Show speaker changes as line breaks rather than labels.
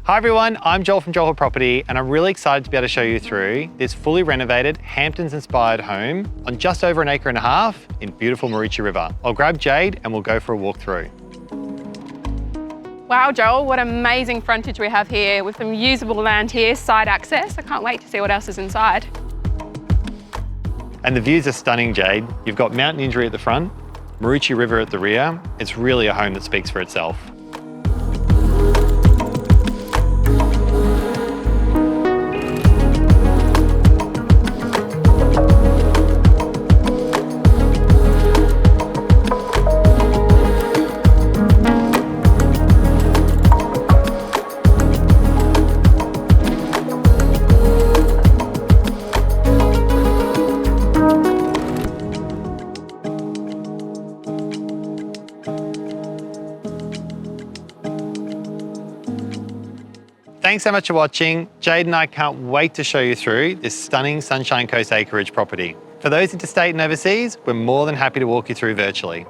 Hi everyone, I'm Joel from Joel Property and I'm really excited to be able to show you through this fully renovated Hamptons-inspired home on just over 1.5 acres in beautiful Maroochy River. I'll grab Jade and we'll go for a walk through.
Wow, Joel, what amazing frontage we have here with some usable land here, side access. I can't wait to see what else is inside.
And the views are stunning, Jade. You've got Mountain Injury at the front, Maroochy River at the rear. It's really a home that speaks for itself. Thanks so much for watching. Jade and I can't wait to show you through this stunning Sunshine Coast acreage property. For those interstate and overseas, we're more than happy to walk you through virtually.